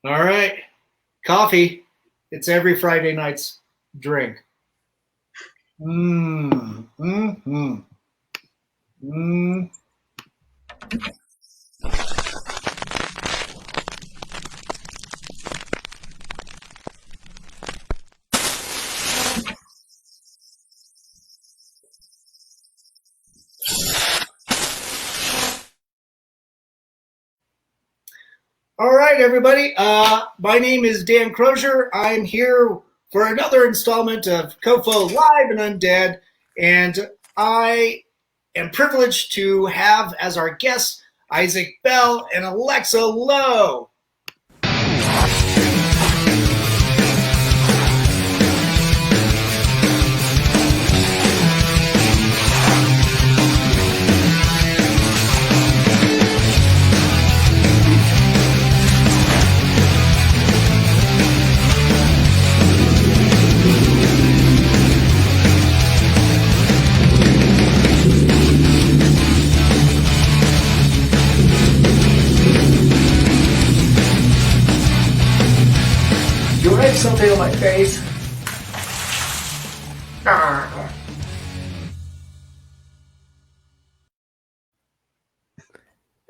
All right. Coffee. It's every Friday night's drink. Mmm. Mm-hmm. Mm. All right, everybody. My name is Dan Crosier. I'm here for another installment of COFOH Live Undead, and I am privileged to have as our guests Izik Bell and Alexa Lowe. You write something on my face.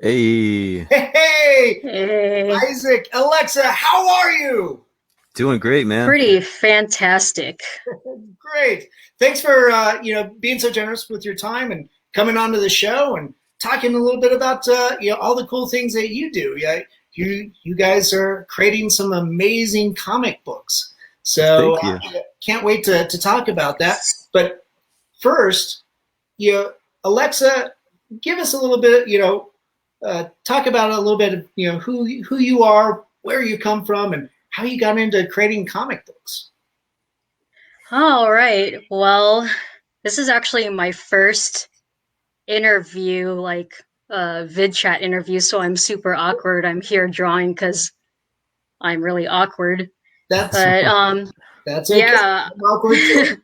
Hey. Hey, Izik, Alexa, how are you? Doing great, man. Pretty fantastic. Great. Thanks for being so generous with your time and coming onto the show and talking a little bit about all the cool things that you do. Yeah, you guys are creating some amazing comic books. So can't wait to talk about that. But first, Alexa, give us a little bit, talk about a little bit of who you are, where you come from, and how you got into creating comic books. All right. Well, this is actually my first interview, like vid chat interview, so I'm super awkward. I'm here drawing because I'm really awkward. That's okay. Yeah. I'm awkward too.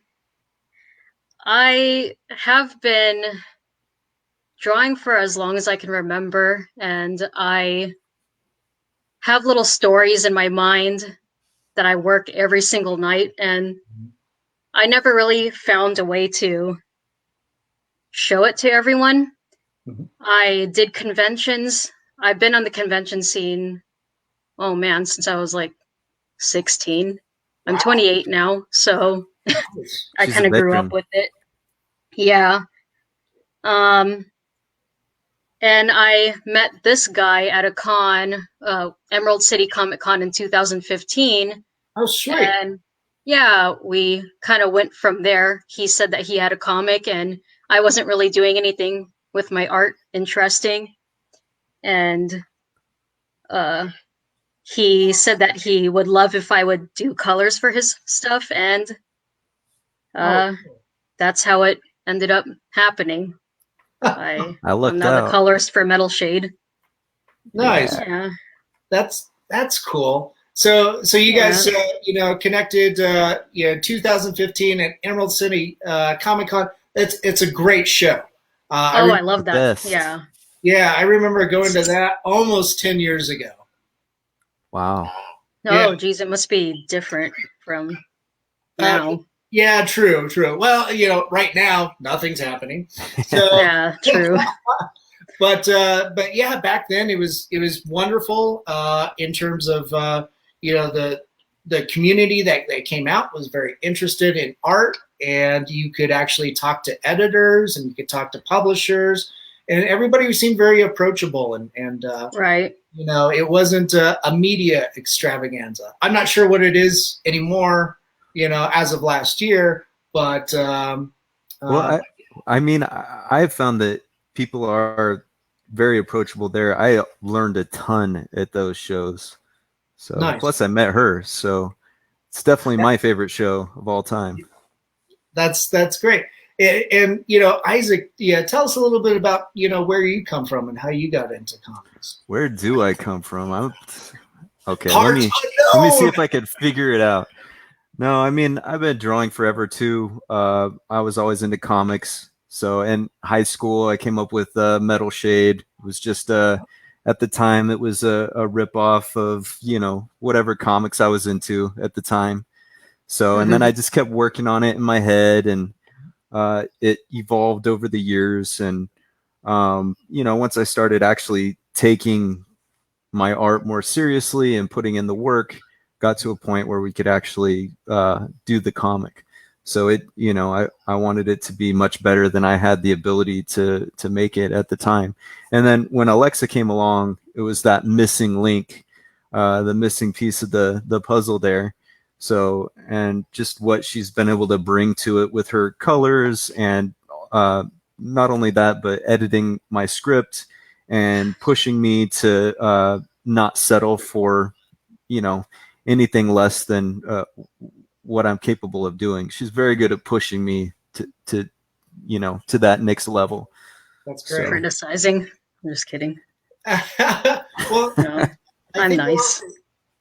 I have been drawing for as long as I can remember, and I have little stories in my mind that I work every single night, and I never really found a way to show it to everyone. Mm-hmm. I did conventions. I've been on the convention scene, oh man, since I was like 16. I'm 28 now, so I kind of grew up with it. Yeah. And I met this guy at a con, Emerald City Comic Con in 2015. Oh, sweet. And yeah, we kind of went from there. He said that he had a comic and I wasn't really doing anything with my art interesting. And he said that he would love if I would do colors for his stuff. And that's how it ended up happening. I'm now the colors for MetalShade. Nice. Yeah. That's cool. So you guys, connected, 2015 at Emerald City Comic Con. It's a great show. I love that. Best. Yeah. Yeah, I remember going to that almost 10 years ago. Wow. Oh, geez, it must be different from now. Yeah, true. Well, right now nothing's happening. So, yeah, true. but yeah, back then it was wonderful in terms of the community that came out was very interested in art, and you could actually talk to editors and you could talk to publishers, and everybody seemed very approachable and right. It wasn't a media extravaganza. I'm not sure what it is anymore. As of last year, but well, I've found that people are very approachable there. I learned a ton at those shows. So nice. Plus I met her, so it's definitely my favorite show of all time. That's great. And Izik, tell us a little bit about where you come from and how you got into comics. Where do I come from? Okay. Let me see if I can figure it out. No, I've been drawing forever too. I was always into comics. So in high school, I came up with MetalShade. It was just at the time, it was a ripoff of, whatever comics I was into at the time. So, and then I just kept working on it in my head, and it evolved over the years. And, once I started actually taking my art more seriously and putting in the work, got to a point where we could actually do the comic. So I wanted it to be much better than I had the ability to make it at the time. And then when Alexa came along, it was that missing link, the missing piece of the puzzle there. So, and just what she's been able to bring to it with her colors, and not only that, but editing my script and pushing me to not settle for, anything less than what I'm capable of doing. She's very good at pushing me to that next level. That's great. Criticizing. I'm just kidding. Well, no, I'm nice.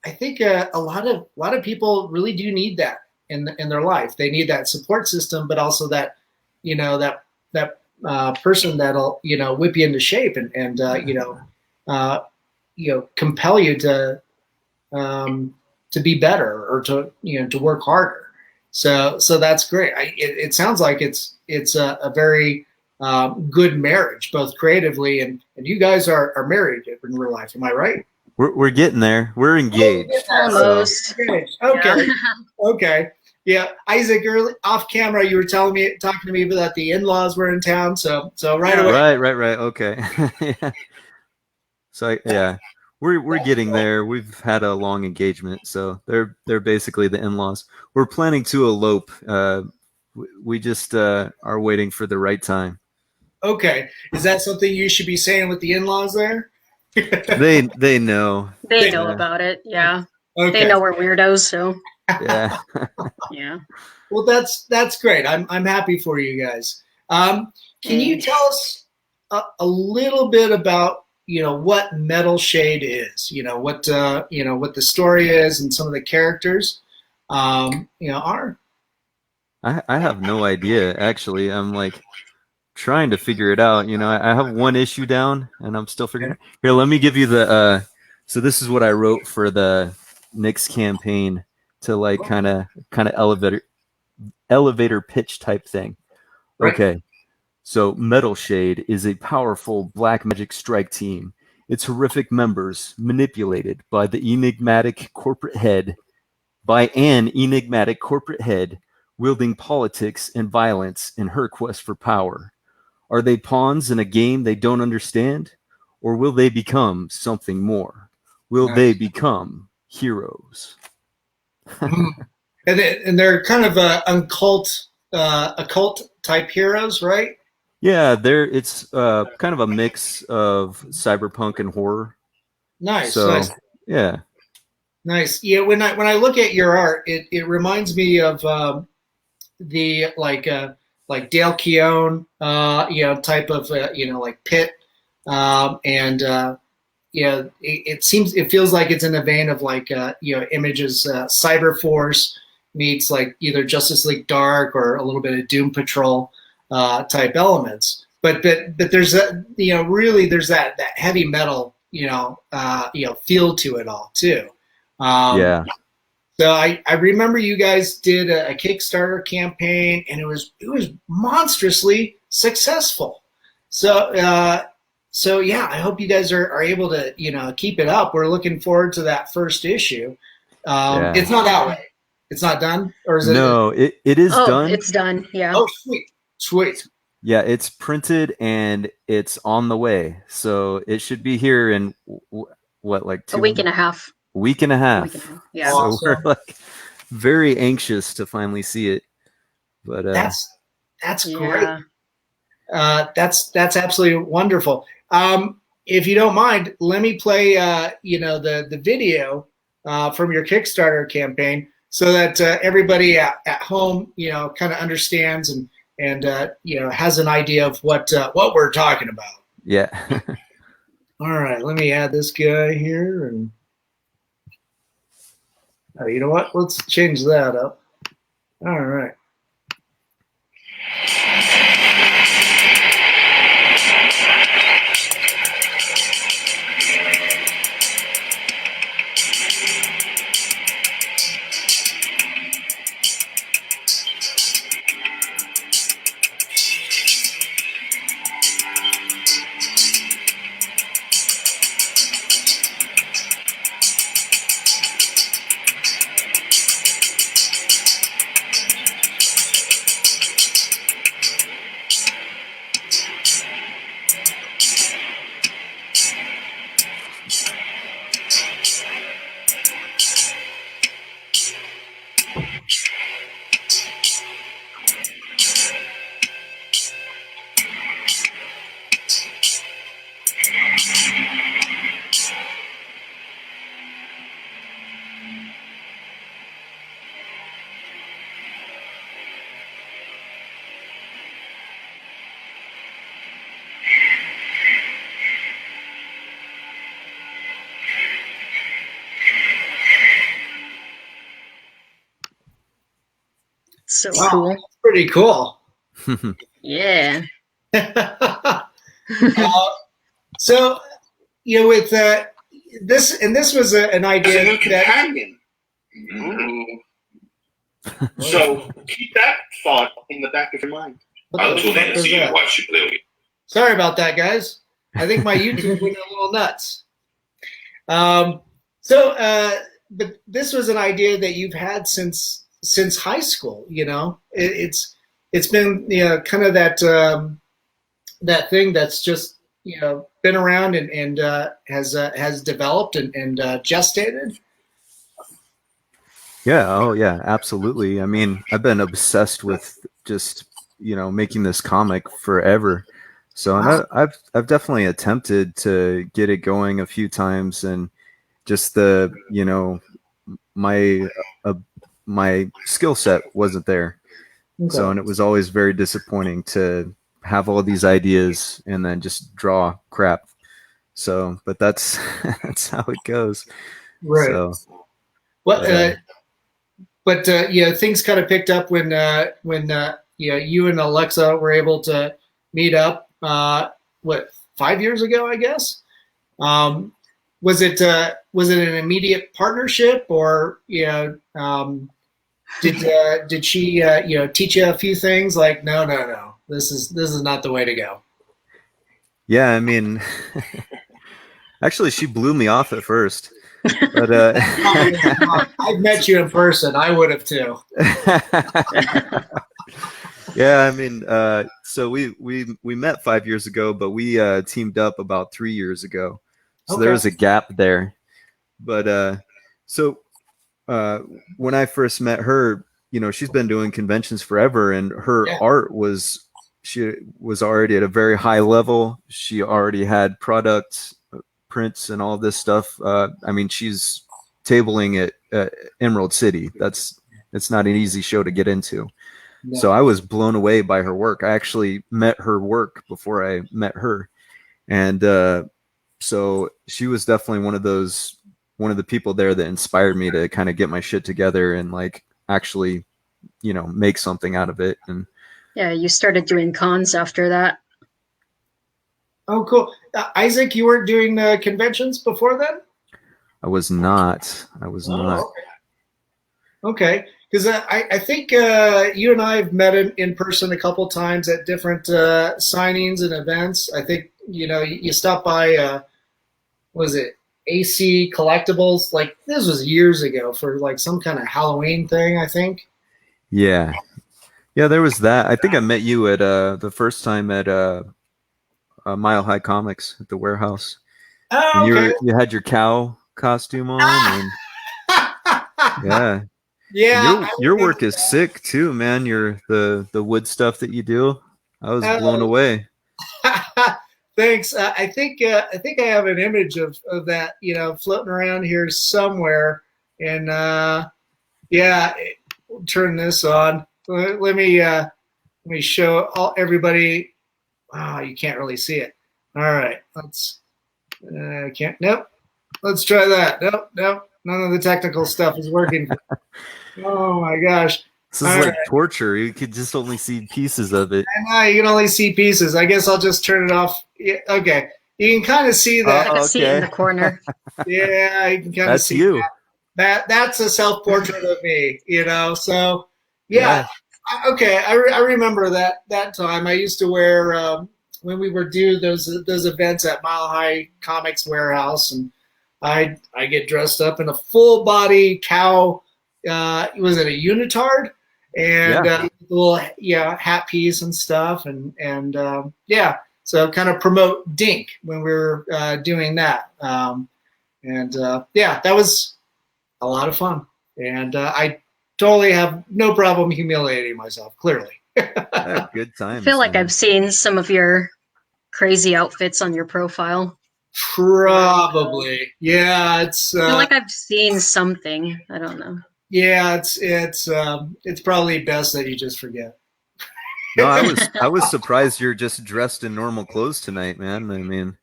I think a lot of people really do need that in their life. They need that support system, but also that person that'll whip you into shape and compel you to be better, or to work harder. So that's great. It sounds like it's a very good marriage, both creatively, and you guys are married in real life. Am I right? We're getting there. We're engaged. Almost. So. Okay. Yeah. Okay. Yeah, Izik, early off camera, you were talking to me that the in-laws were in town. So right away. Right. Okay. Yeah. So we're getting there. We've had a long engagement, so they're basically the in-laws. We're planning to elope. We just are waiting for the right time. Okay, is that something you should be saying with the in-laws there? They know. They know about it. Yeah. Okay. They know we're weirdos, so. Yeah. Yeah. Well, that's great. I'm happy for you guys. Can you tell us a little bit about what MetalShade is? What the story is, and some of the characters are. I have no idea, actually. I'm like trying to figure it out. I have one issue down, and I'm still figuring it out. Here, let me give you the so this is what I wrote for the Knicks campaign, to like kind of elevator pitch type thing. Right. Okay. So MetalShade is a powerful black magic strike team. Its horrific members manipulated by an enigmatic corporate head wielding politics and violence in her quest for power. Are they pawns in a game they don't understand? Or will they become something more? Will they become heroes? And they're kind of occult type heroes, right? Yeah, it's kind of a mix of cyberpunk and horror. Nice. Yeah. Nice. Yeah. When I look at your art, it reminds me of the like Dale Keown, type of like Pit, it feels like it's in the vein of like Image's Cyberforce meets like either Justice League Dark or a little bit of Doom Patrol type elements. But there's really there's that heavy metal feel to it all too. Yeah. So I remember you guys did a Kickstarter campaign, and it was monstrously successful. So yeah, I hope you guys are able to keep it up. We're looking forward to that first issue. It's not out yet. It's not done, or is it? No, it is done. It's done. Yeah. Oh, sweet. Yeah, it's printed and it's on the way. So it should be here in like a week and a half. Week and a half. Yeah. So we're like very anxious to finally see it. But that's great. That's absolutely wonderful. If you don't mind, let me play the video from your Kickstarter campaign, so that everybody at home kind of understands and has an idea of what we're talking about. Yeah. All right, let me add this guy here, and you know what? Let's change that up. All right. So cool. That's pretty cool. Yeah. So, with this, and this was an idea. As a new companion. So keep that thought in the back of your mind. I'll tune in and see you watch you play. Sorry about that, guys. I think my YouTube went a little nuts. But this was an idea that you've had since high school. It's been kind of that thing that's just been around and has developed and gestated. Yeah. Oh, yeah. Absolutely. I mean, I've been obsessed with just making this comic forever. So and I've definitely attempted to get it going a few times, and just my skill set wasn't there. Okay. So, and it was always very disappointing to have all these ideas and then just draw crap. So, but that's how it goes. Right. So, but things kind of picked up when you and Alexa were able to meet up. 5 years ago, I guess. Was it an immediate partnership, or did she teach you a few things like no, this is not the way to go? Yeah, I mean, actually, she blew me off at first, but I've met you in person. I would have too. Yeah, I mean, so we met 5 years ago, but we teamed up about 3 years ago. So there was a gap there. But when I first met her, she's been doing conventions forever, and her art was already at a very high level. She already had products, prints, and all this stuff. I mean, she's tabling at Emerald City. It's not an easy show to get into. No. So I was blown away by her work. I actually met her work before I met her. And so she was definitely one of the people there that inspired me to kind of get my shit together and actually, make something out of it. And yeah, you started doing cons after that. Oh, cool. Izik, you weren't doing conventions before then? I was not. Okay. Because I think you and I have met in person a couple times at different signings and events. I think you stopped by. Was it AC Collectibles? This was years ago for some kind of Halloween thing, I think. Yeah, there was that. I think I met you at the first time at Mile High Comics at the warehouse. Oh, okay. You had your cow costume on. And, yeah. Yeah, your work is sick too, man. The wood stuff that you do, I was blown away. Thanks. I think I have an image of that, floating around here somewhere. And we'll turn this on. Let me show everybody. Oh, you can't really see it. All right, let's. Can't. Nope. Let's try that. Nope. None of the technical stuff is working. Oh my gosh. This is torture. You could just only see pieces of it. I know, you can only see pieces. I guess I'll just turn it off. Yeah, okay. You can kind of see that. I can see it in the corner. Yeah, you can kind of see you. That's a self-portrait of me, So, yeah. Okay, I remember that time. I used to wear, when we would do those events at Mile High Comics Warehouse, and I get dressed up in a full body cow. Was it a unitard? And a little hat piece and stuff, and so kind of promote Dink when we were doing that. That was a lot of fun, and I totally have no problem humiliating myself. Clearly, good times. I feel like I've seen some of your crazy outfits on your profile. Probably, yeah. It's. I feel like I've seen something. I don't know. Yeah, it's probably best that you just forget. No, I was surprised you're just dressed in normal clothes tonight, man. I mean.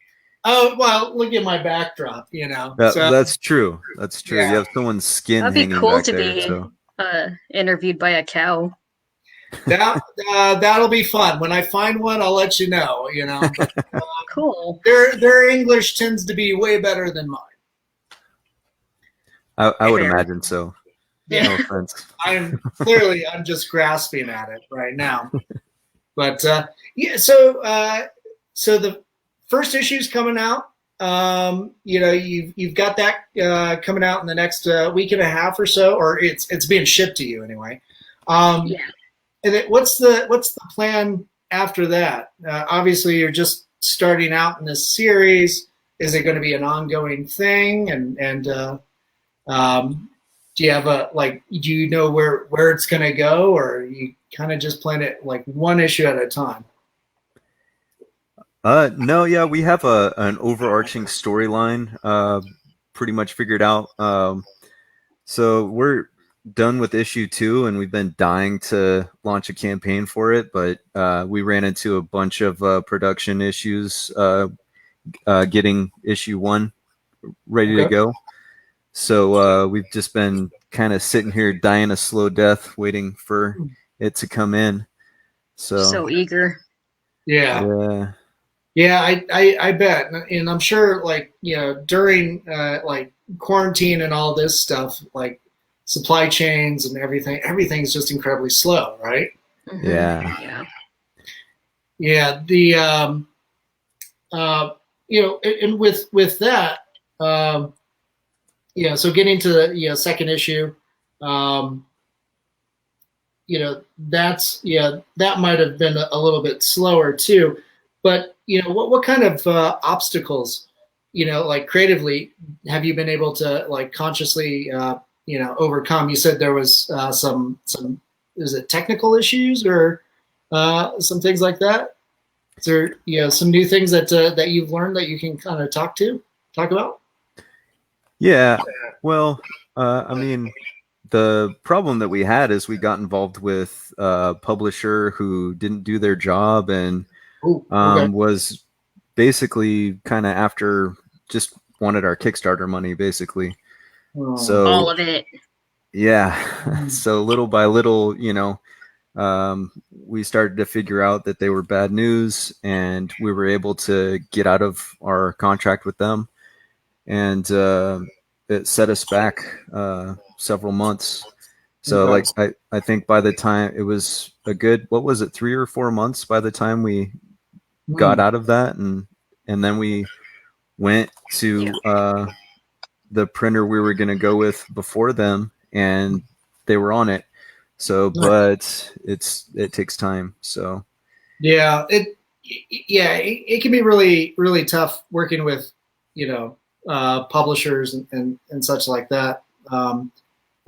Oh well, look at my backdrop. That's true. That's true. Yeah. You have someone's skin. That'd be hanging cool back to there, be interviewed by a cow. That'll be fun. When I find one, I'll let you know. But, cool. Their English tends to be way better than mine. I would imagine so. Yeah. No offense. I'm just grasping at it right now. But yeah, so the first issue's coming out. You've got that coming out in the next week and a half or so, or it's being shipped to you anyway. Yeah. And what's the plan after that? Obviously, you're just starting out in this series. Is it going to be an ongoing thing? And do you have do you know where it's going to go, or you kind of just plan it like one issue at a time? No, yeah, we have an overarching storyline pretty much figured out. So we're done with issue 2, and we've been dying to launch a campaign for it, but we ran into a bunch of production issues getting issue 1 ready to go. So we've just been kind of sitting here dying a slow death, waiting for it to come in. So eager. Yeah. Yeah, I bet, and I'm sure, during quarantine and all this stuff, supply chains and everything's just incredibly slow, right? Mm-hmm. Yeah. Yeah. The and with that, so getting to the second issue, that's that might have been a little bit slower too. But what kind of obstacles, creatively, have you been able to consciously overcome? You said there was some is it technical issues or some things like that? Is there some new things that you've learned that you can kind of talk about? Yeah. Well, I mean, the problem that we had is we got involved with a publisher who didn't do their job and was basically kind of after just wanted our Kickstarter money, basically. So all of it. Yeah. So little by little, we started to figure out that they were bad news, and we were able to get out of our contract with them, and it set us back several months. So I think by the time it was a good, 3 or 4 months by the time we got out of that, and then we went to the printer we were going to go with before them, and they were on it. So, but it takes time. So, yeah, it can be really, really tough working with publishers and such like that.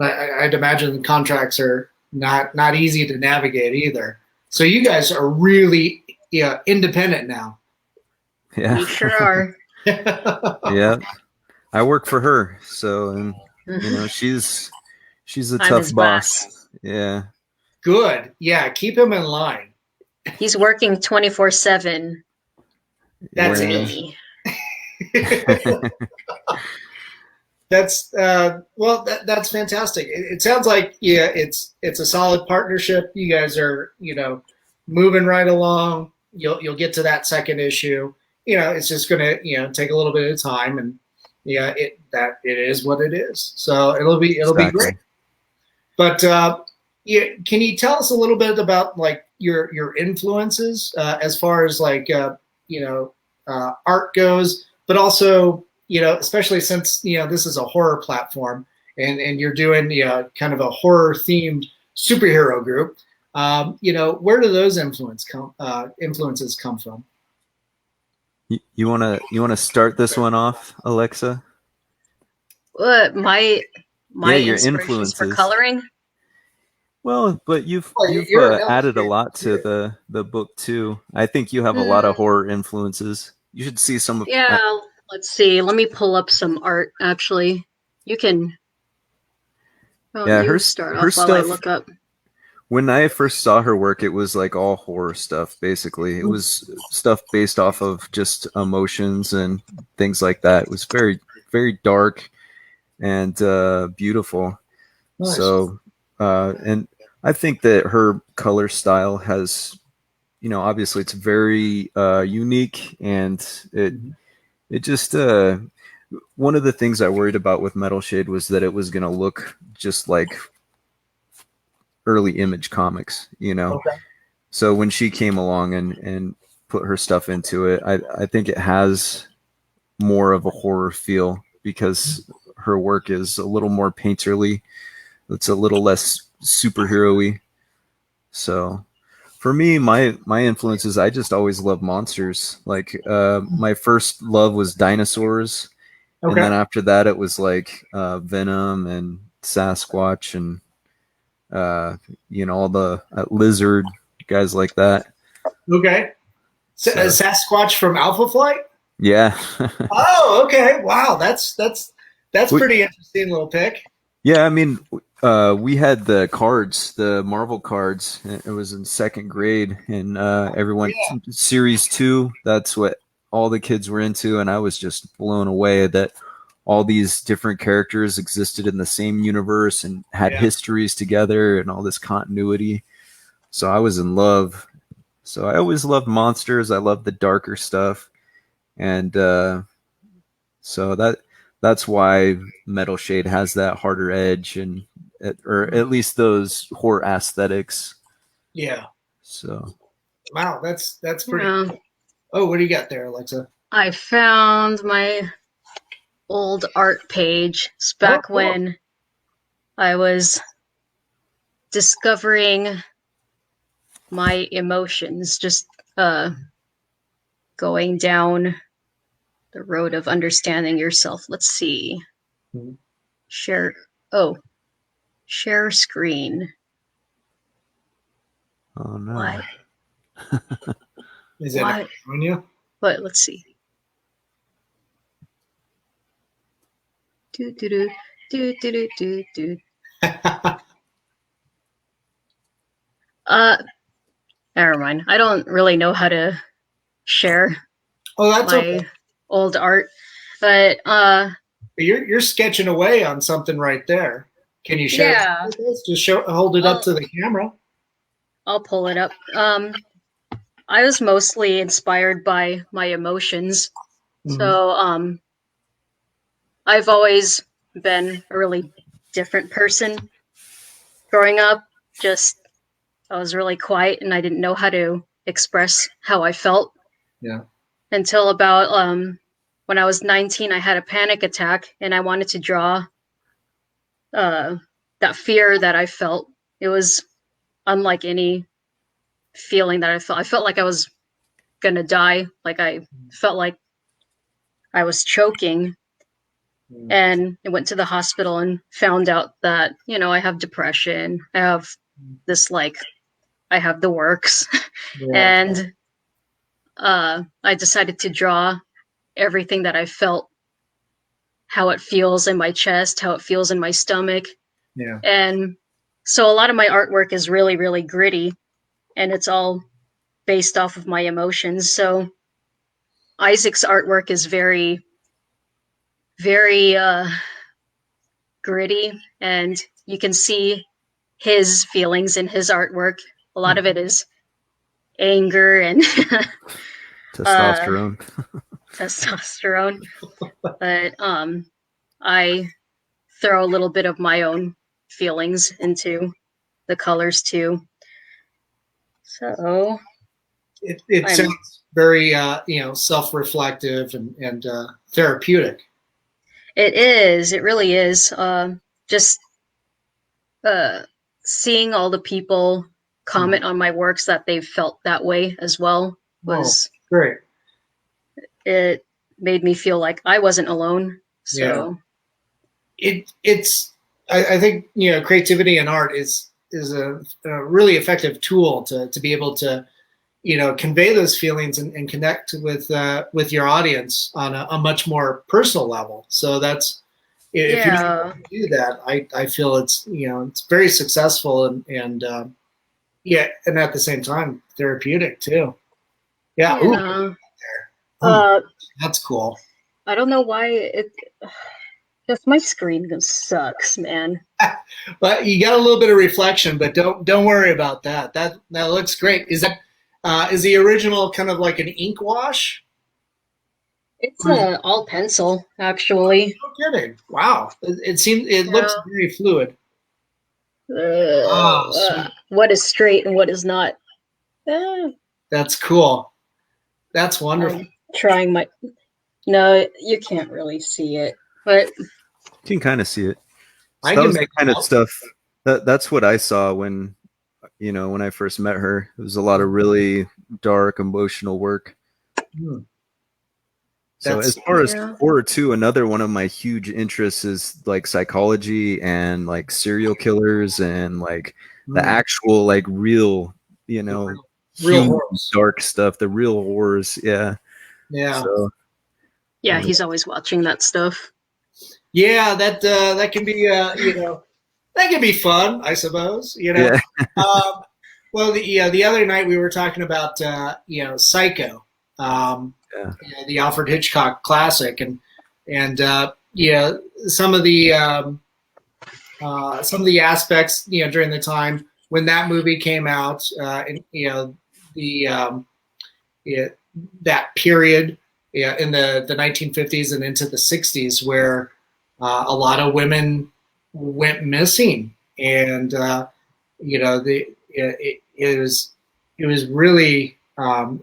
I'd imagine contracts are not easy to navigate either. So you guys are really independent now. Yeah, we sure are. Yeah, I work for her, so and she's a tough boss. Yeah. Good. Yeah, keep him in line. He's working 24/7. That's it. That's that's fantastic. It sounds like it's a solid partnership. You guys are moving right along. You'll get to that second issue. It's just gonna take a little bit of time, and it is what it is. So it'll be great. But can you tell us a little bit about your influences as far as art goes, but also especially since this is a horror platform and you're doing kind of a horror themed superhero group. Where do those influences come from? You wanna start this one off, Alexa? My your influences for coloring. Well, but you've added a lot to the book too. I think you have a lot of horror influences. You should see some of. Yeah, let's see. Let me pull up some art. Actually, you can. Her start her off stuff. while I look up. When I first saw her work, it was all horror stuff. Basically, it was stuff based off of just emotions and things like that. It was very, very dark and beautiful. Nice. So, and I think that her color style has, obviously it's very unique, and it just one of the things I worried about with MetalShade was that it was going to look just like early Image comics, Okay. So when she came along and put her stuff into it, I think it has more of a horror feel because her work is a little more painterly. It's a little less superhero-y. So for me, my influences, I just always love monsters. Like my first love was dinosaurs. Okay. And then after that, it was like Venom and Sasquatch and all the lizard guys like that. Okay. Sasquatch from Alpha Flight? Yeah. Oh, okay. Wow, that's pretty interesting little pick. Yeah, I mean, we had the cards, the Marvel cards. It was in second grade, and everyone Series 2. That's what all the kids were into, and I was just blown away that all these different characters existed in the same universe and had histories together and all this continuity. So I was in love. So I always loved monsters. I loved the darker stuff. And so that's why MetalShade has that harder edge, or at least those horror aesthetics. Yeah. So. Wow, that's pretty cool. Oh, what do you got there, Alexa? I found my old art page. It's back when I was discovering my emotions, just going down the road of understanding yourself. Let's see. Share screen. Oh no. What? Is it on you? But let's see. Do do do do do do do. Never mind. I don't really know how to share my old art, but you're sketching away on something right there. Can you share? Yeah. It with us? Just hold it up to the camera. I'll pull it up. I was mostly inspired by my emotions. So I've always been a really different person growing up. Just I was really quiet and I didn't know how to express how I felt. Yeah. Until about when I was 19, I had a panic attack and I wanted to draw that fear that I felt. It was unlike any feeling that I felt. I felt like I was gonna die. Like I felt like I was choking. And I went to the hospital and found out that, I have depression. I have this, I have the works. And I decided to draw everything that I felt, how it feels in my chest, how it feels in my stomach. Yeah. And so a lot of my artwork is really, really gritty, and it's all based off of my emotions. So Izik's artwork is very, very gritty, and you can see his feelings in his artwork. A lot of it is anger and testosterone. Testosterone. But I throw a little bit of my own feelings into the colors too. So it sounds very self-reflective and therapeutic. It is. It really is. Just seeing all the people comment on my works that they've felt that way as well was great. It made me feel like I wasn't alone. So it's I think creativity and art is a really effective tool to be able to convey those feelings and connect with your audience on a much more personal level. So that's if you do that, I feel it's it's very successful and at the same time therapeutic too. Yeah. That's cool. I don't know why Yes, my screen sucks, man. But you got a little bit of reflection, but don't worry about that. That looks great. Is the original kind of like an ink wash? It's all pencil, actually. No kidding. Wow. It looks very fluid. What is straight and what is not? That's cool. That's wonderful. I'm trying my. No, you can't really see it, but you can kind of see it. So I that can was make the kind of stuff that's what I saw when I first met her. It was a lot of really dark emotional work. So as far as horror too, another one of my huge interests is like psychology and like serial killers and like the actual like real, real horrors. Dark stuff, the real horrors. Yeah. So, he's always watching that stuff. Yeah, that can be that can be fun, I suppose. Yeah. Well, the other night we were talking about Psycho, the Alfred Hitchcock classic, and some of the aspects during the time when that movie came out, and that period in the 1950s and into the 60s where a lot of women went missing, and it was really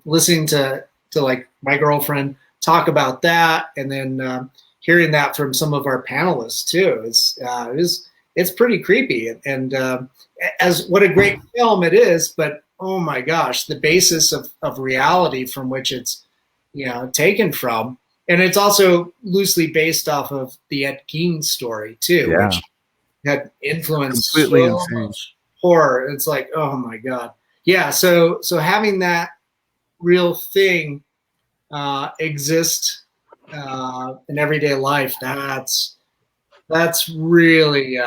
listening to like my girlfriend talk about that, and then hearing that from some of our panelists too. It's pretty creepy, and as what a great film it is, but oh my gosh, the basis of reality from which it's taken from. And it's also loosely based off of the Ed Gein story too, which had influenced completely so much horror. It's like, oh my god, yeah. So having that real thing exist in everyday life, that's really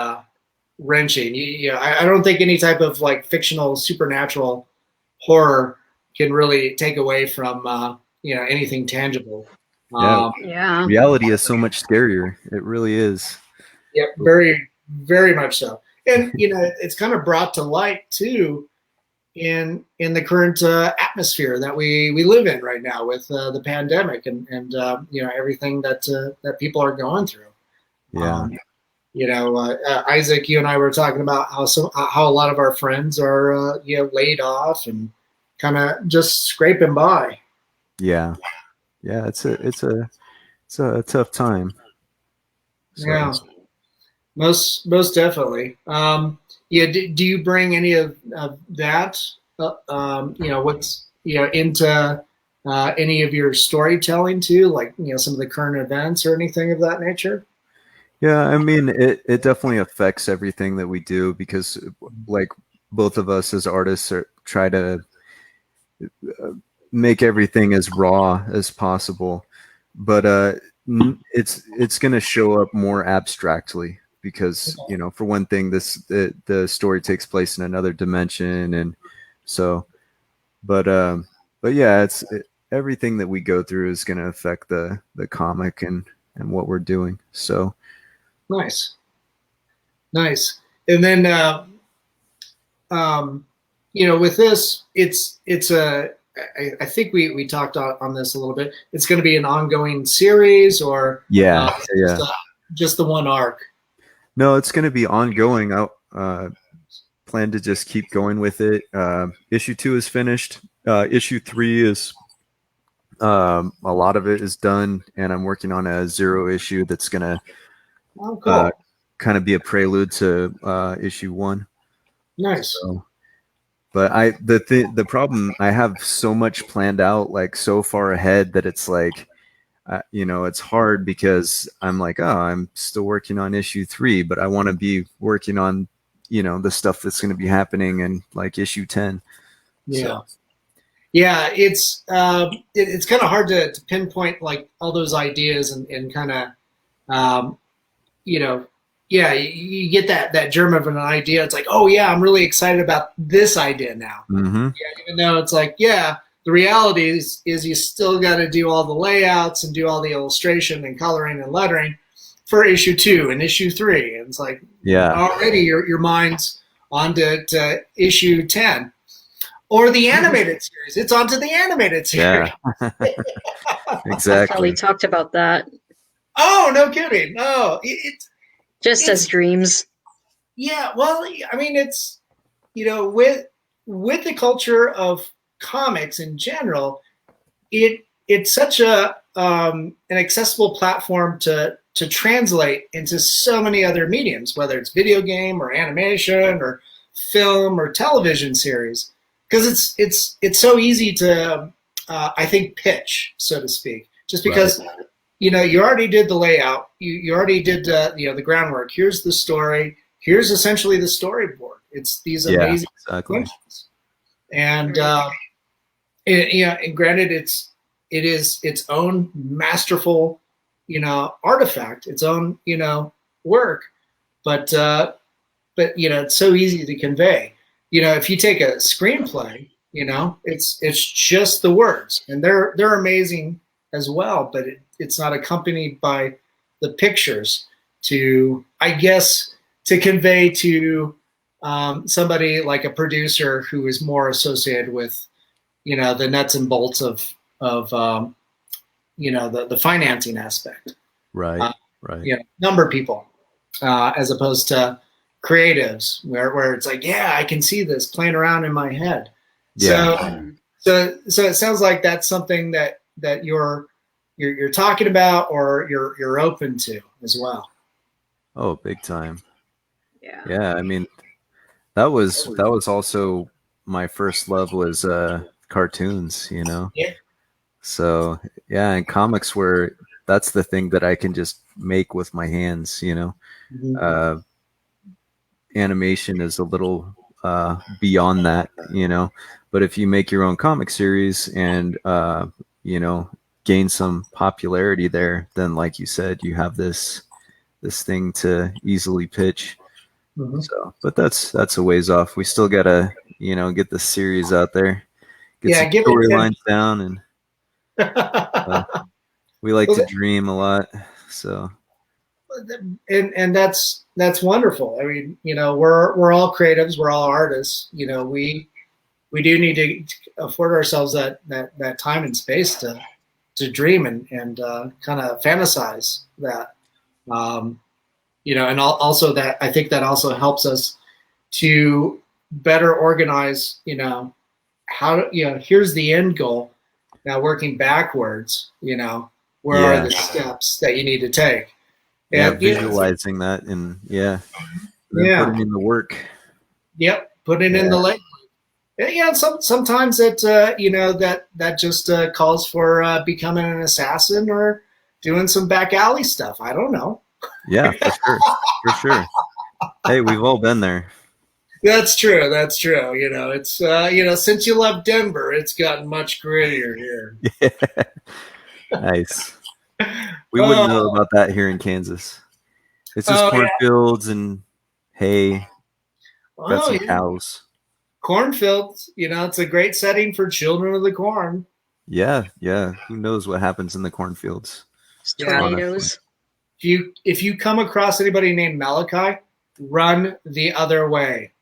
wrenching. I don't think any type of like fictional supernatural horror can really take away from anything tangible. Reality is so much scarier. It really is. Yeah, very, very much so. And it's kind of brought to light too in the current atmosphere that we live in right now with the pandemic and everything that people are going through. Izik, you and I were talking about how a lot of our friends are laid off and kind of just scraping by. Yeah, it's a tough time. So. Yeah, most definitely. Do you bring any of that? What's into any of your storytelling too, like some of the current events or anything of that nature? Yeah, I mean, it definitely affects everything that we do because, like, both of us as artists try to make everything as raw as possible, but it's going to show up more abstractly because for one thing, the story takes place in another dimension, and so, but yeah, everything that we go through is going to affect the comic and what we're doing. So nice, and then with this, it's a. I think we talked on this a little bit. It's going to be an ongoing series, or just the one arc. No, it's going to be ongoing. I plan to just keep going with it. Issue 2 is finished. Issue 3 is a lot of it is done, and I'm working on a 0 issue that's going to kind of be a prelude to issue 1. Nice. So, but the problem, I have so much planned out, like so far ahead that it's like, it's hard because I'm like, I'm still working on issue 3, but I want to be working on, the stuff that's going to be happening in like issue 10. Yeah. So. Yeah. It's kind of hard to pinpoint like all those ideas and kind of, you get that germ of an idea. It's like, oh yeah, I'm really excited about this idea now. Mm-hmm. Yeah, even though it's like, the reality is you still got to do all the layouts and do all the illustration and coloring and lettering for issue 2 and issue 3. And it's like, yeah, already your mind's on to issue 10. Or the animated series. It's on to the animated series. Yeah. Exactly. Kelly talked about that. Oh, no kidding. No, it's just as dreams. Yeah, well, I mean, it's, you know, with the culture of comics in general, it's such an accessible platform to translate into so many other mediums, whether it's video game or animation or film or television series, because it's so easy to I think pitch, so to speak, just because. Right. You know, you already did the layout. You already did the groundwork. Here's the story. Here's essentially the storyboard. It's these amazing functions. And and granted, it is its own masterful, artifact, its own, work. But it's so easy to convey. If you take a screenplay, it's just the words, and they're amazing as well, but it's not accompanied by the pictures to convey to somebody like a producer who is more associated with, the nuts and bolts of the financing aspect. Right. Right. Number people, as opposed to creatives where it's like, yeah, I can see this playing around in my head. Yeah. So it sounds like that's something that you're talking about, or you're open to as well. Oh, big time. Yeah. Yeah. I mean, that was also my first love was cartoons, Yeah. So yeah, and comics where that's the thing that I can just make with my hands, Mm-hmm. Animation is a little beyond that, but if you make your own comic series and gain some popularity there, then like you said, you have this thing to easily pitch. Mm-hmm. So, but that's a ways off. We still gotta get the series out there, get some storylines down, and we like to dream a lot. So, and that's wonderful. I mean, we're all creatives, we're all artists. We do need to afford ourselves that time and space to dream and kind of fantasize that, and also that I think that also helps us to better organize, how here's the end goal. Now working backwards, where are the steps that you need to take? And visualizing that and putting in the work. Yep, putting in the legwork. Yeah, sometimes it that just calls for becoming an assassin or doing some back alley stuff. I don't know. Yeah, for sure. Hey, we've all been there. That's true. It's since you left Denver, it's gotten much grittier here. Yeah. Nice. We wouldn't know about that here in Kansas. It's just cornfields and hay. Got some cows. Cornfields, it's a great setting for children of the corn. Yeah. Who knows what happens in the cornfields? Tornadoes. If you come across anybody named Malachi, run the other way.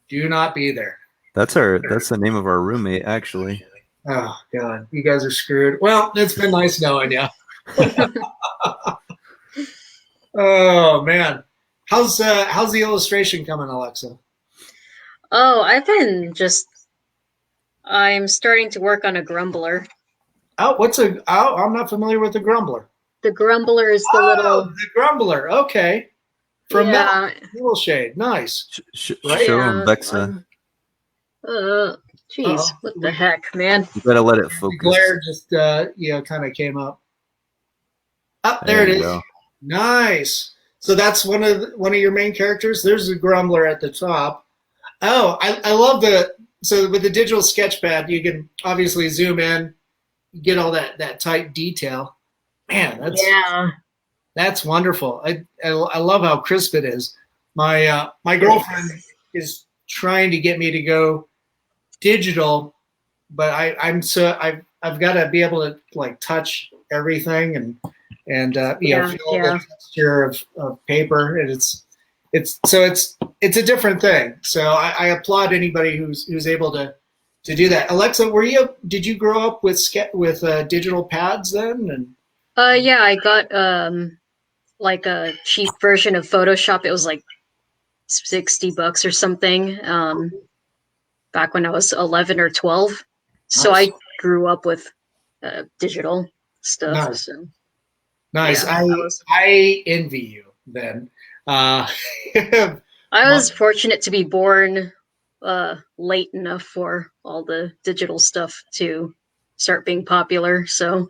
Do not be there. That's the name of our roommate, actually. Oh God, you guys are screwed. Well, it's been nice knowing you. Oh man, how's the illustration coming, Alexa? Oh, I'm starting to work on a grumbler. Oh, I'm not familiar with the grumbler. The grumbler is the grumbler. Okay. From MetalShade. Nice. Show him, Bexa. Jeez, what the heck, man? You gotta let it focus. The glare just kind of came up. Oh, there it is. Go. Nice. So that's one of your main characters. There's a grumbler at the top. Oh, I love so with the digital sketchpad, you can obviously zoom in, get all that tight detail. Man, that's wonderful. I love how crisp it is. My girlfriend is trying to get me to go digital, but I've got to be able to like touch everything and feel the texture of paper, and it's a different thing. So I applaud anybody who's able to do that. Alexa, did you grow up with digital pads then? And yeah, I got like a cheap version of Photoshop. It was like $60 or something. Back when I was 11 or 12. So I grew up with digital stuff. Nice. So nice. Yeah, I envy you then. I was fortunate to be born late enough for all the digital stuff to start being popular. So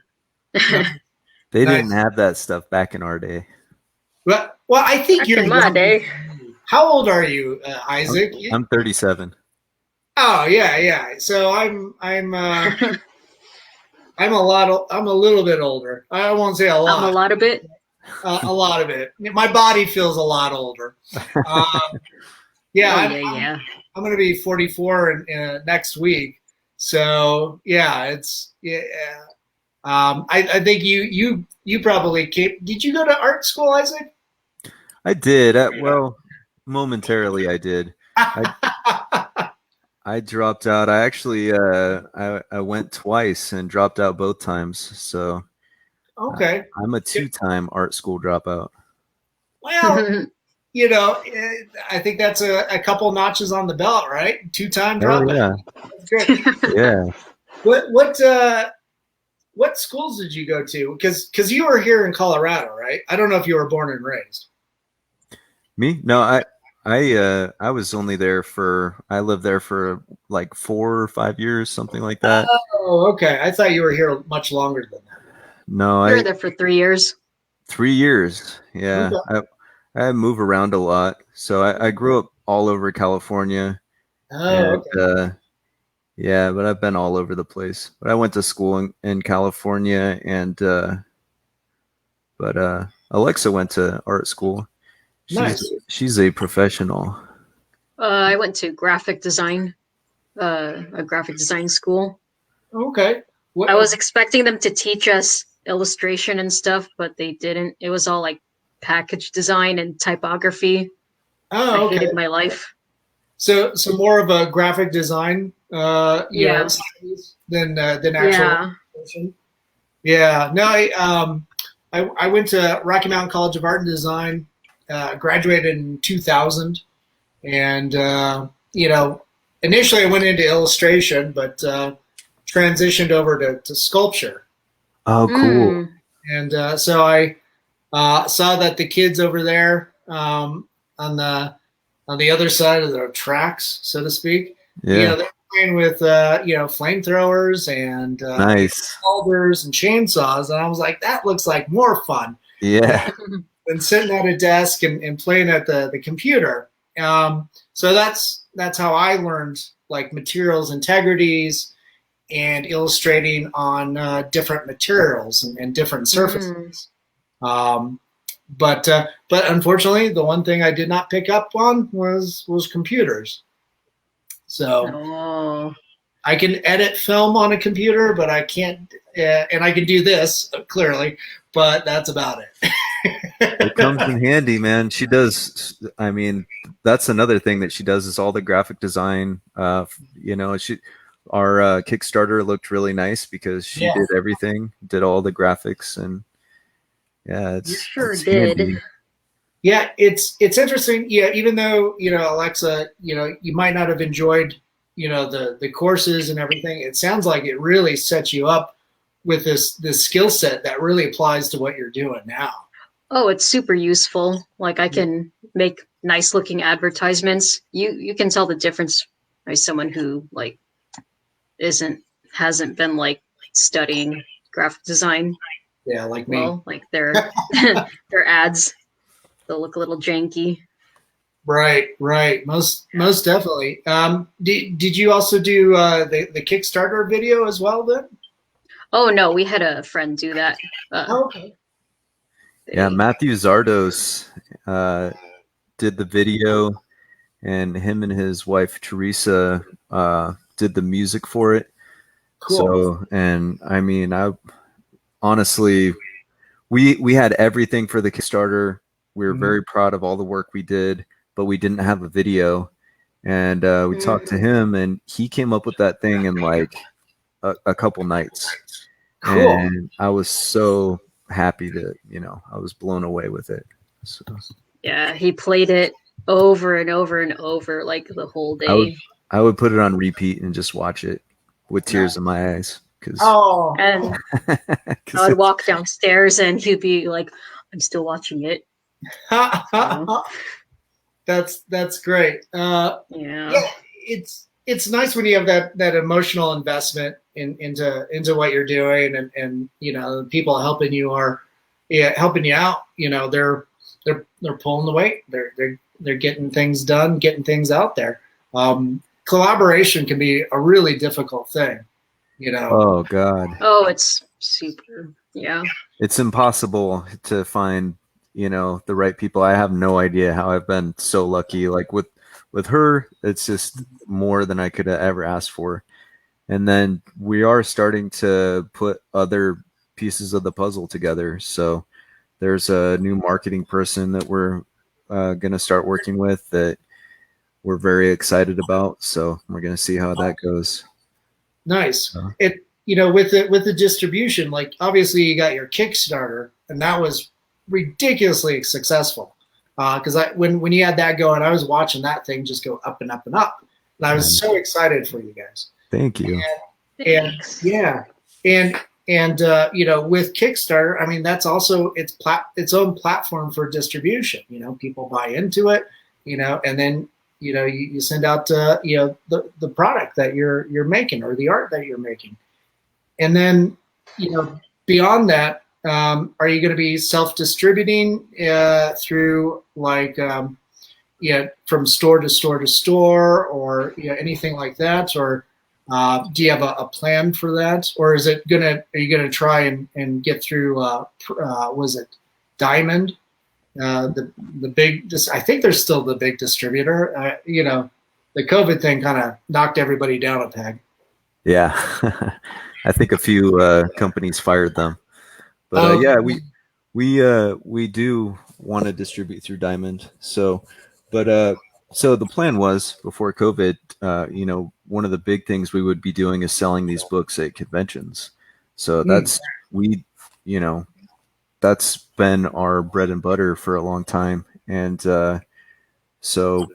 they didn't have that stuff back in our day. Well, I think back in my day. How old are you, Izik? I'm 37. Oh yeah. So I'm a little bit older. I won't say a lot. I'm a lot of it. A lot of it. My body feels a lot older. I'm going to be 44 next week. So I think you probably came. Did you go to art school, Izik? I did. Well, momentarily I did. I dropped out. I actually I went twice and dropped out both times. So okay, I'm a 2-time art school dropout. Well, I think that's a couple notches on the belt, right? 2-time dropout. Yeah. Yeah. What schools did you go to? Because you were here in Colorado, right? I don't know if you were born and raised. Me? No, I was only there I lived there for like 4 or 5 years, something like that. Oh, okay. I thought you were here much longer than that. No, you were there for 3 years. 3 years. Yeah. Okay. I move around a lot. So I grew up all over California. Oh, okay. Yeah, but I've been all over the place. But I went to school in California, and but Alexa went to art school. She's a professional. I went to graphic design, a graphic design school. Okay. I was expecting them to teach us illustration and stuff, but they didn't. It was all like package design and typography. Oh, okay. I hated my life. So more of a graphic design, than actual illustration. Yeah. No, I went to Rocky Mountain College of Art and Design. Graduated in 2000, and initially I went into illustration, but transitioned over to sculpture. Oh, cool! And so I saw that the kids over there on the other side of the tracks, so to speak, they're playing with flamethrowers and nice alders and chainsaws, and I was like, that looks like more fun. Yeah. And sitting at a desk and playing at the computer. So that's how I learned like materials integrities and illustrating on different materials and different surfaces. But unfortunately, the one thing I did not pick up on was computers. So I can edit film on a computer, but I can't, and I can do this clearly, but that's about it. It comes in handy, man. She does. I mean, that's another thing that she does is all the graphic design. Our Kickstarter looked really nice because she did everything, did all the graphics, and it's did. Handy. Yeah, it's interesting. Yeah, even though Alexa, you might not have enjoyed the courses and everything. It sounds like it really sets you up with this skill set that really applies to what you're doing now. Oh, it's super useful. Like I can make nice looking advertisements. You can tell the difference by someone who like hasn't been like studying graphic design. Yeah, like me. Like their their ads, they'll look a little janky. Right. Most definitely. Did you also do the Kickstarter video as well then? Oh no, we had a friend do that. Okay. Yeah, Matthew Zardos did the video, and him and his wife Teresa did the music for it. Cool. So, and I mean, I honestly, we had everything for the Kickstarter. We were very proud of all the work we did, but we didn't have a video. And we talked to him, and he came up with that thing in like a couple nights. Cool. And I was so happy that, I was blown away with it. So. Yeah, he played it over and over and over, like the whole day. I would put it on repeat and just watch it with tears in my eyes. And I would walk downstairs and he'd be like, I'm still watching it. That's great. Yeah, it's nice when you have that emotional investment into what you're doing, and the people helping you helping you out. They're pulling the weight. They're getting things done, getting things out there. Collaboration can be a really difficult thing. Oh God. Oh, it's super. Yeah. It's impossible to find the right people. I have no idea how I've been so lucky. Like with her, it's just more than I could have ever asked for. And then we are starting to put other pieces of the puzzle together. So there's a new marketing person that we're going to start working with that we're very excited about. So we're going to see how that goes. Nice. With the distribution, like obviously you got your Kickstarter, and that was ridiculously successful. Because when you had that going, I was watching that thing just go up and up and up, and I was so excited for you guys. Thank you. And with Kickstarter, I mean that's also its own platform for distribution. People buy into it, and then you send out the product that you're making or the art that you're making, and then beyond that. Are you going to be self-distributing through from store to store to store, or anything like that, or do you have a plan for that, or are you going to try and get through? Was it Diamond? The big. I think they're still the big distributor. The COVID thing kind of knocked everybody down a peg. Yeah, I think a few companies fired them. But we do want to distribute through Diamond. So the plan was before COVID, one of the big things we would be doing is selling these books at conventions. So that's been our bread and butter for a long time, and so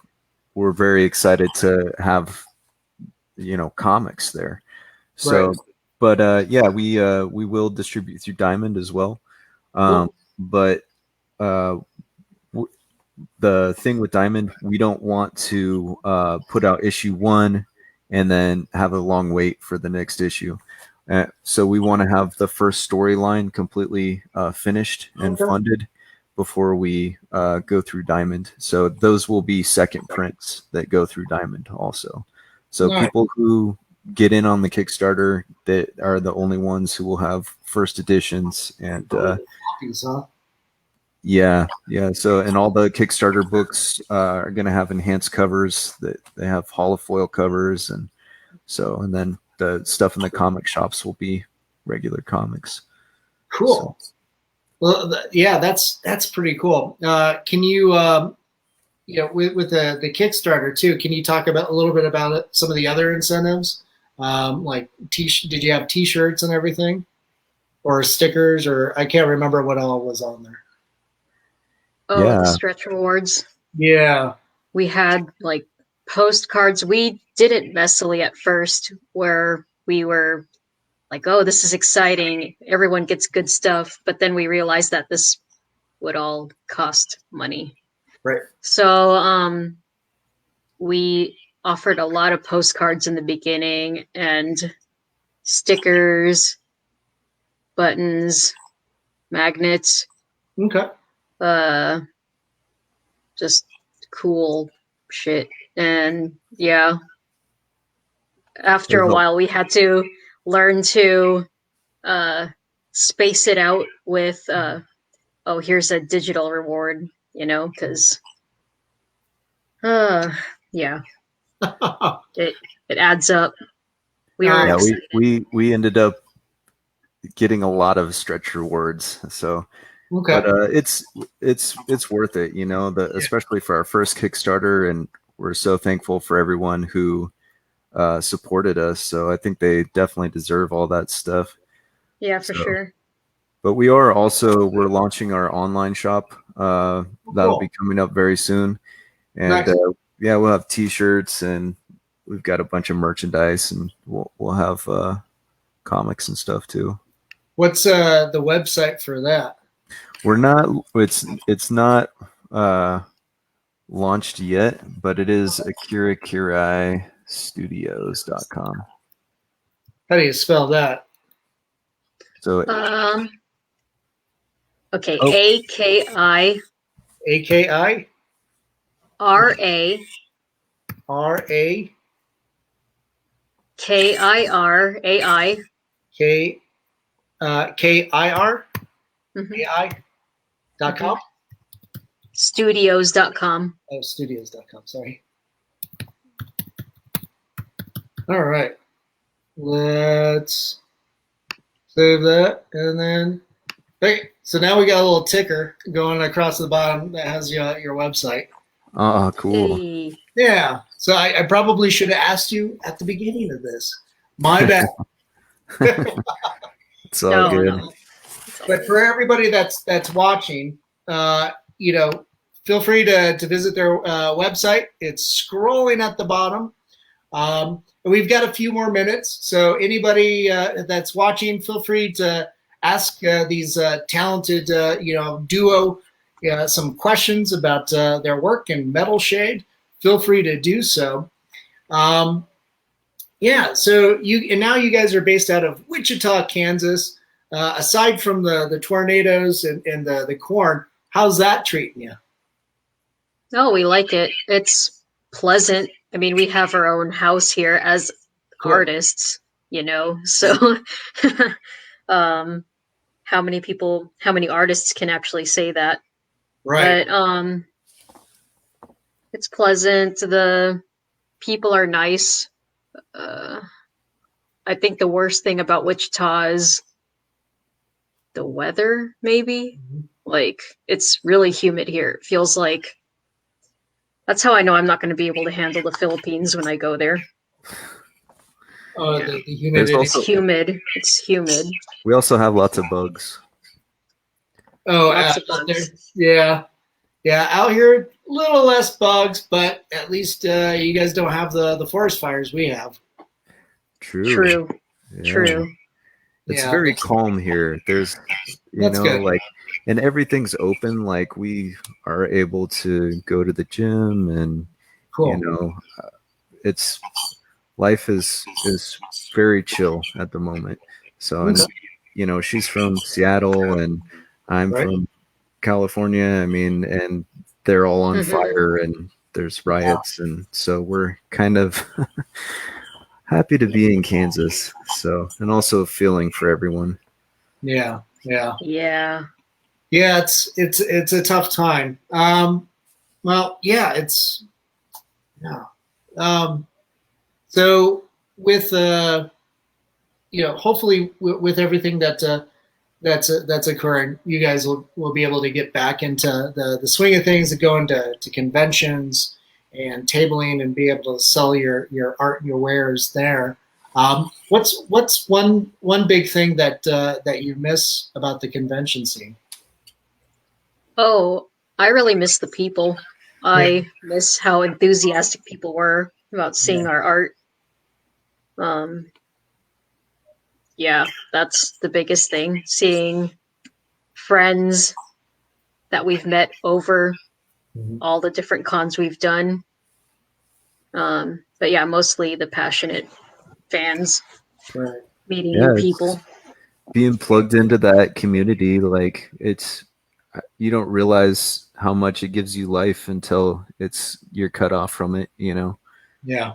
we're very excited to have comics there. So. Right. But we will distribute through Diamond as well. But the thing with Diamond, we don't want to put out issue 1 and then have a long wait for the next issue. So we want to have the first storyline completely finished and funded before we go through Diamond. So those will be second prints that go through Diamond also. So people who get in on the Kickstarter that are the only ones who will have first editions, and so and all the Kickstarter books are going to have enhanced covers, that they have holofoil covers, and then the stuff in the comic shops will be regular comics. Cool. So. Well, that's pretty cool. Can you with the Kickstarter too, can you talk about a little bit about it, some of the other incentives? Like did you have t-shirts and everything, or stickers, or I can't remember what all was on there. The stretch rewards. Yeah, we had like postcards. We did it messily at first, where we were like, oh, this is exciting, everyone gets good stuff, but then we realized that this would all cost money, right? So we offered a lot of postcards in the beginning, and stickers, buttons, magnets. Okay. Just cool shit. And after a while we had to learn to space it out with here's a digital reward, because it adds up. We ended up getting a lot of stretch rewards. So, okay. but it's worth it, you know, especially for our first Kickstarter, and we're so thankful for everyone who supported us. So I think they definitely deserve all that stuff. Yeah, for sure. But we're launching our online shop. That'll be coming up very soon. And Nice. yeah, we'll have t-shirts, and we've got a bunch of merchandise, and we'll have comics and stuff too. What's the website for that? It's not launched yet, but it is akirakirai.studios.com. How do you spell that? So okay, AKI RA KIRAI KIR AI.com. Studios.com. Oh, studios.com. Sorry. All right. Let's save that, and then hey, so now we got a little ticker going across the bottom that has your website. Oh, cool. Hey. Yeah. So I probably should have asked you at the beginning of this. My bad. It's all good. No. But for everybody that's watching, feel free to visit their website. It's scrolling at the bottom. We've got a few more minutes, so anybody that's watching, feel free to ask these talented, duo some questions about their work in MetalShade. Feel free to do so. So now you guys are based out of Wichita, Kansas. Aside from the tornadoes and the corn, how's that treating you? Oh, we like it. It's pleasant. I mean, we have our own house here as artists, so how many artists can actually say that? Right. But it's pleasant. The people are nice. I think the worst thing about Wichita is the weather, maybe. Like, it's really humid here. It feels like that's how I know I'm not going to be able to handle the Philippines when I go there. Oh, the humidity. It's humid. It's humid. We also have lots of bugs. Oh, out there. Yeah. Out here, a little less bugs, but at least you guys don't have the forest fires we have. True. It's very calm here. There's, good. And everything's open. Like, we are able to go to the gym, and it's life is very chill at the moment. So, and she's from Seattle, and I'm from California. I mean, and they're all on fire, and there's riots, and so we're kind of happy to be in Kansas. So, and also feeling for everyone. Yeah. Yeah, it's a tough time. So with hopefully with everything that's occurring, you guys will be able to get back into the swing of things, to go into conventions and tabling and be able to sell your art and your wares there. What's one big thing that you miss about the convention scene? Oh, I really miss the people. I miss how enthusiastic people were about seeing our art. That's the biggest thing. Seeing friends that we've met over all the different cons we've done. But yeah, mostly the passionate fans. Right. Meeting new people. Being plugged into that community, like, you don't realize how much it gives you life until you're cut off from it, Yeah.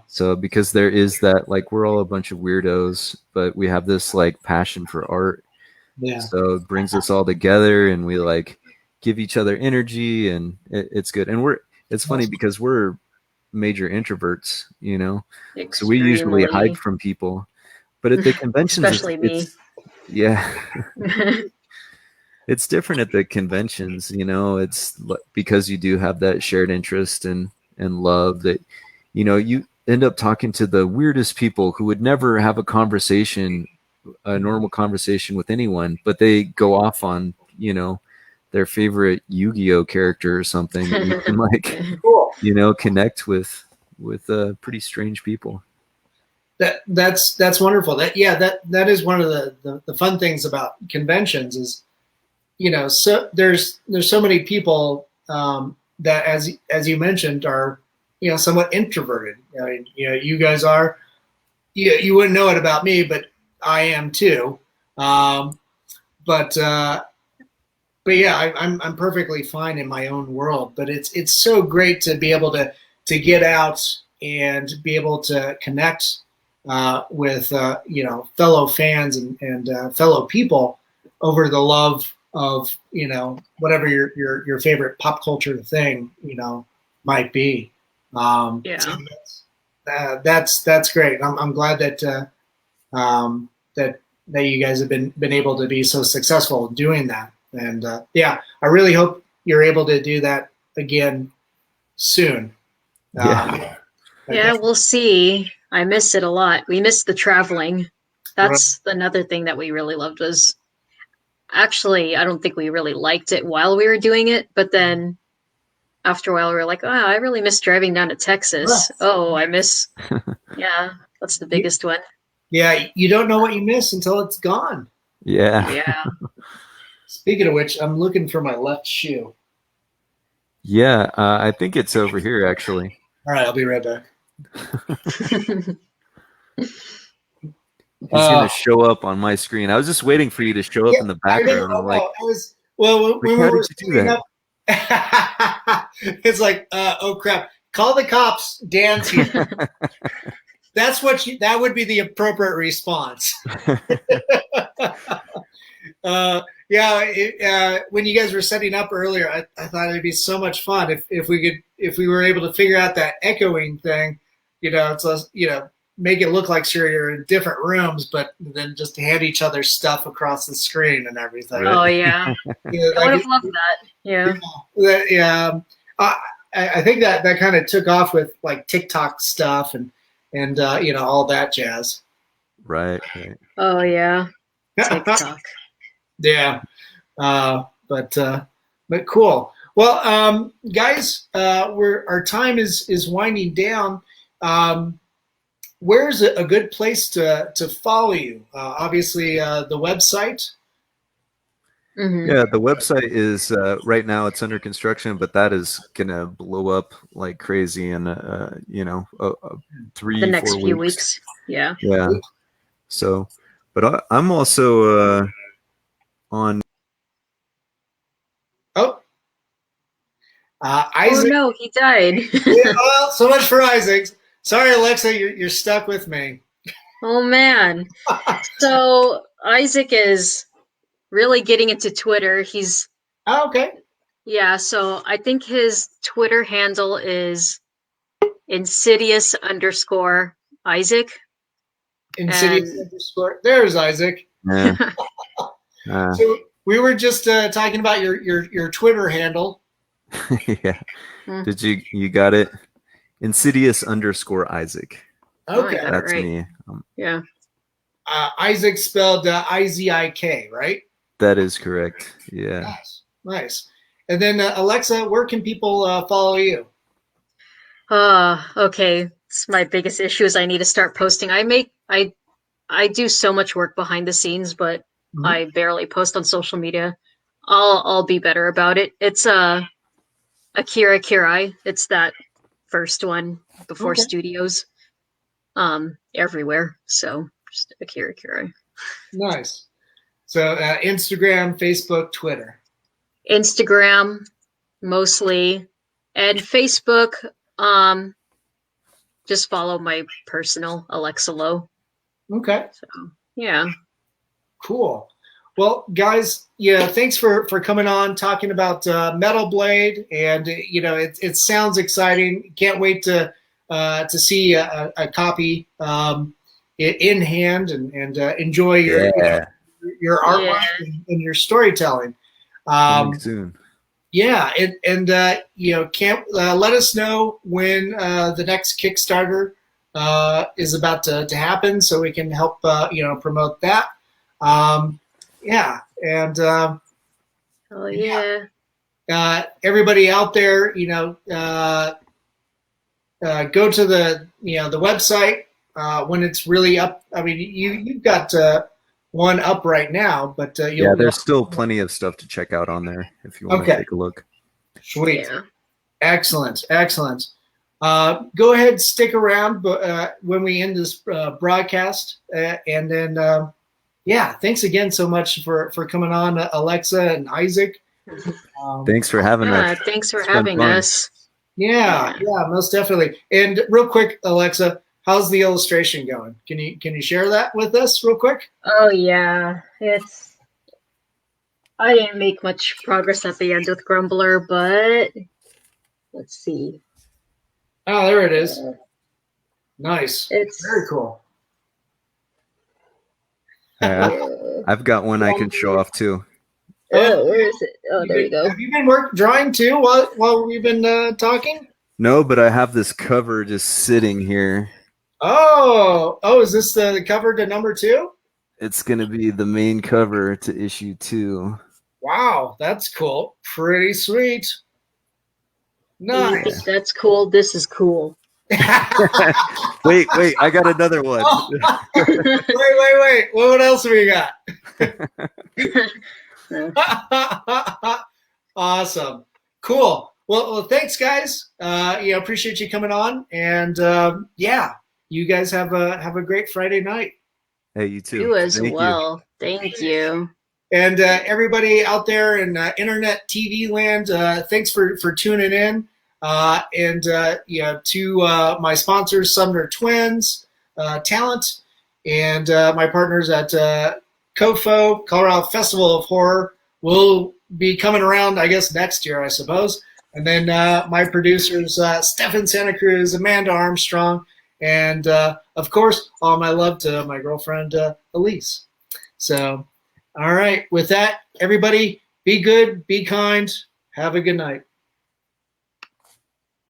So because there is that, like, we're all a bunch of weirdos, but we have this like passion for art. Yeah. So it brings us all together, and we like give each other energy, and it's good. And it's funny because we're major introverts, Extremely. So we usually hide from people. But at the conventions, especially me. Yeah. It's different at the conventions, you know. It's because you do have that shared interest and love that, you know, you end up talking to the weirdest people who would never have a normal conversation with anyone, but they go off on, you know, their favorite Yu-Gi-Oh character or something, and you can like, you know, connect with pretty strange people. That's wonderful. That is one of the fun things about conventions is, you know, so there's so many people that as you mentioned are, you know, somewhat introverted. I mean, you know, you guys are. You wouldn't know it about me, but I am too. But yeah, I'm perfectly fine in my own world. But it's so great to be able to get out and be able to connect with you know, fellow fans and fellow people over the love of, you know, whatever your favorite pop culture thing, you know, might be. Yeah. So that's great. I'm glad that that you guys have been able to be so successful doing that. And yeah, I really hope you're able to do that again soon. Yeah. Yeah, we'll see. I miss it a lot. We miss the traveling. That's another thing that we really loved was actually, I don't think we really liked it while we were doing it, but then after a while we were like, oh, I really miss driving down to Texas. Oh, I miss, yeah, that's the biggest one. Yeah, you don't know what you miss until it's gone. Yeah. Yeah. Speaking of which, I'm looking for my left shoe. Yeah, I think it's over here actually. All right, I'll be right back. He's gonna show up on my screen. I was just waiting for you to show up in the background. I'm like, when we were doing up, it's like, oh crap! Call the cops. Dan's here. That's what that would be the appropriate response. Yeah, when you guys were setting up earlier, I thought it'd be so much fun if we were able to figure out that echoing thing. You know, it's you know, make it look like sure you're in different rooms, but then just hand each other stuff across the screen and everything. Oh yeah, I would have loved that. Yeah, yeah. I think that kind of took off with like TikTok stuff and you know, all that jazz. Right. Oh yeah, TikTok. Yeah, but cool. Well, guys, our time is winding down. Where's a good place to follow you? Obviously, the website. Mm-hmm. Yeah, the website is right now it's under construction, but that is gonna blow up like crazy in you know, 3 the next 4 few weeks. weeks. Yeah. Yeah. So, but I'm also on. Oh, Izik. Oh no, he died. Yeah, well, so much for Izik. Sorry, Alexa, you're stuck with me. Oh man. So Izik is really getting into Twitter. He's okay. Yeah, so I think his Twitter handle is insidious_Izik. Insidious_. There's Izik. Yeah. So we were just talking about your Twitter handle. Yeah. Did you got it? Insidious_Izik. Okay, that's right. me. Yeah. Izik spelled Izik, right? That is correct. Yeah. Nice. And then Alexa, where can people follow you? Okay. It's my biggest issue is I need to start posting. I do so much work behind the scenes, but I barely post on social media. I'll be better about it. It's Akira Kirai. It's that first one before studios. Everywhere. So just Akira Kirai. Nice. So Instagram, Facebook, Twitter. Instagram mostly, and Facebook. Just follow my personal Alexa Low. Okay. So yeah. Cool. Well, guys, yeah, thanks for coming on, talking about Metal Blade, and you know, it sounds exciting. Can't wait to see a copy in hand and enjoy your your artwork and your storytelling. Coming soon. Yeah, and you know, can't let us know when the next Kickstarter is about to happen, so we can help you know, promote that. Yeah, and oh yeah. Everybody out there, you know, go to the, you know, the website when it's really up. I mean, you've got one up right now, but yeah, there's still plenty of stuff to check out on there if you want to take a look. Sweet. Yeah. Excellent. Go ahead, stick around when we end this broadcast, and then yeah, thanks again so much for coming on, Alexa and Izik. Thanks for having us. Thanks for having us. Yeah, most definitely. And real quick, Alexa, how's the illustration going? Can you share that with us real quick? Oh yeah, I didn't make much progress at the end with Grumbler, but let's see. Oh, there it is. Nice. It's very cool. I've got one I can show off too. Oh, where is it? Oh, there you go. Have you been drawing too while we've been talking? No, but I have this cover just sitting here. Oh, is this the cover to number 2? It's going to be the main cover to issue 2. Wow, that's cool. Pretty sweet. Nice. You think that's cool? This is cool. Wait, I got another one. Wait. What else have we got? Awesome. Cool. Well, thanks, guys. Appreciate you coming on, and yeah, you guys have a great Friday night. Hey, you too. You as well. Thank you. And everybody out there in internet TV land, thanks for tuning in. And to my sponsors, Sumner Twins, Talent, and my partners at COFOH, Colorado Festival of Horror, will be coming around, I guess, next year, I suppose. And then my producers, Stefan Santa Cruz, Amanda Armstrong, and, of course, all my love to my girlfriend, Elise. So, all right. With that, everybody, be good, be kind, have a good night.